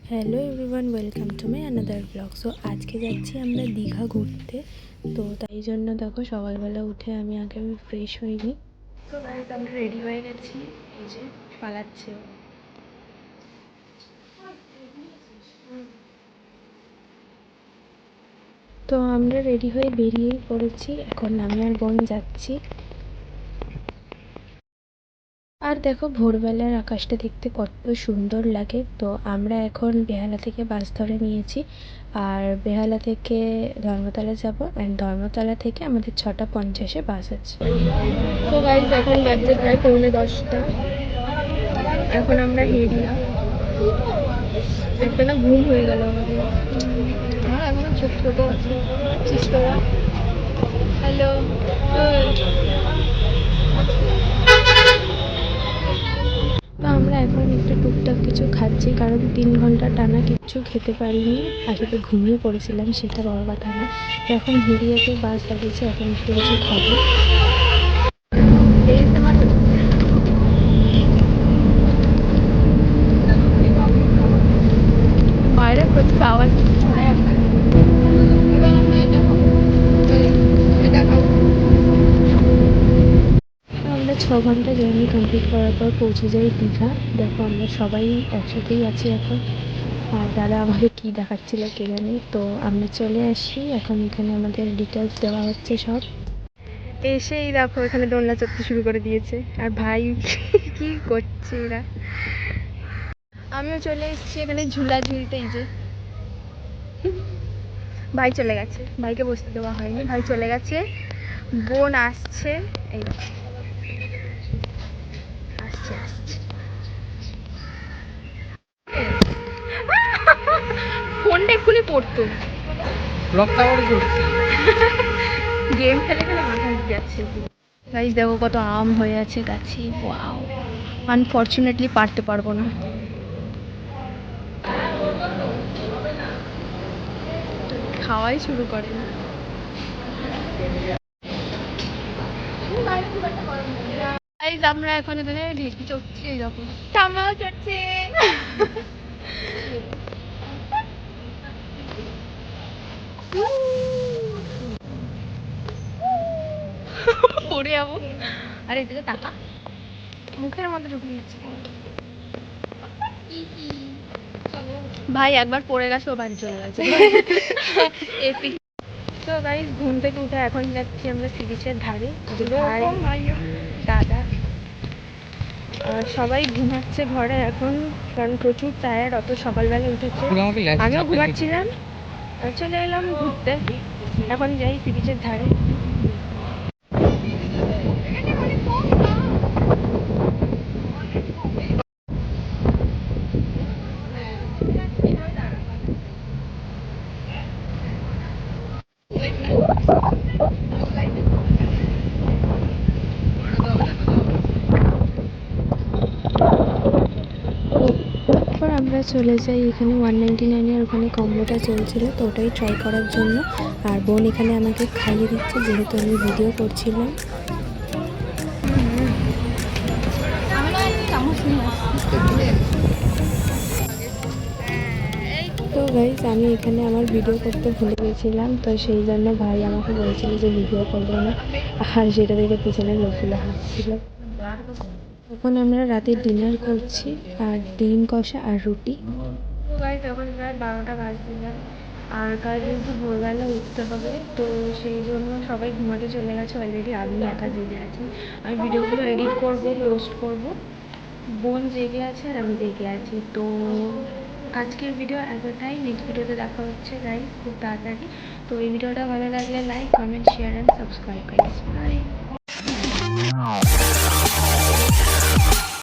Hello everyone, welcome to my another blog. So আজকে যাচ্ছি আমরা দীঘা ঘুরতে। তো তাই জন্য দেখো সকালবেলা উঠে আমি আগে ফ্রেশ হইনি। তো গাইজ আমরা রেডি হয়ে গেছি, এই যে পালাচ্ছে ও। তো আমরা রেডি হয়ে বেরিয়েই পড়েছি, এখন আমি আর বোন যাচ্ছি। আর দেখো ভোরবেলার আকাশটা দেখতে কত সুন্দর লাগে। তো আমরা এখন বেহালা থেকে বাস ধরে নিয়েছি, আর বেহালা থেকে ধর্মতলা যাব, অ্যান্ড ধর্মতলা থেকে আমাদের 6:50-এ বাস আছে। তো গাইজ এখন বাজছে প্রায় 9:45। এখন আমরা হেরিয়া। একটা না ঘুম হয়ে গেল আমাদের, আর এখনো চোখ ছোটো আছে। হ্যালো। তো আমরা এখন একটু টুকটাক কিছু খাচ্ছি, কারণ 3 ঘন্টা টানা কিচ্ছু খেতে পারিনি। আসলে ঘুমিয়ে পড়েছিলাম, সেটা বড় কথা না। তো এখন হিরিয়াতে বাস দাঁড়িয়েছে, এখন একটু কিছু খাবো। বাইরে প্রচুর আওয়াজ। আমরা 6 ঘন্টা জার্নি কমপ্লিট করার পর পৌঁছে যাই দীঘা। দেখো আমরা সবাই একসাথেই আছি এখন। আর দাদা আমাকে কী দেখাচ্ছিল কে জানি। তো আমরা চলে আসি, এখন এখানে আমাদের ডিটেলস দেওয়া হচ্ছে সব। এসেই দেখো এখানে দোলনা চড়তে শুরু করে দিয়েছে, আর ভাই কি করছে এরা। আমিও চলে এসেছি এখানে ঝুলা ঝুলতে। এই যে ভাই চলে গেছে, ভাইকে বসতে দেওয়া হয়নি, ভাই চলে গেছে। বোন আসছে, এই আসছে আসছে। ফোনটা এক্ষুনি পড়তো, গেম খেলে খেলে মাথা যাচ্ছে। গাইস দেখো কত আম হয়ে আছে গাছে, ওয়াও। আনফর্চুনেটলি পারতে পারবো না। খাওয়াই শুরু করে না। গাইস আমরা এখন এখানে ঢেঁকি চড়ছি, এইরকম টামাও চড়ছে। পড়ে যাবো। আরে এদিকে টাকা মুখের মধ্যে ঢুকে যাচ্ছে। ভাই একবার পড়ে গেছে, ও বাড়ি চলে গেছে। তো গাইস ঘুম থেকে উঠে এখন যাচ্ছি আমরা সি বিচের ধারে। দাদা সবাই ঘুমাচ্ছে ঘরে এখন, কারণ প্রচুর টায়ার্ড, অত সকালবেলা উঠেছে। আমিও ঘুমাচ্ছিলাম, চলে এলাম ঘুরতে। এখন যাই সি বিচের ধারে। তারপর আমরা চলে যাই, এখানে 199-এর ওখানে কম্বোটা চলছিল, তো ওটাই ট্রাই করার জন্য। আর বোন এখানে আমাকে খাইয়ে দিচ্ছে, যেহেতু আমি ভিডিও করছিলাম। তো গাইজ আমি এখানে আমার ভিডিও করতে ভুলে গেছিলাম, তো সেই জন্য ভাই আমাকে বলছিল যে ভিডিও করবো না, আর সেটা দেখে পিছনে লোকগুলো হাসছিল। এখন আমরা রাতের ডিনার করছি, আর ডিম কষা আর রুটি। তো গাইজ এখন প্রায় 12টা বাজছে, আর কাল যেহেতু ভোরবেলা উঠতে হবে, তো সেই জন্য সবাই ঘুমাতে চলে গেছে অলরেডি। আমি একা জেগে আছি, আমি ভিডিওগুলো এডিট করবো, পোস্ট করবো। বোন জেগে আছে আর আমি জেগে আছি। তো আজকের ভিডিও এতটাই, নেক্সট ভিডিওতে দেখা হচ্ছে গাইস খুব তাড়াতাড়ি। তো এই ভিডিওটা ভালো লাগলে like, comment, share and subscribe guys. By.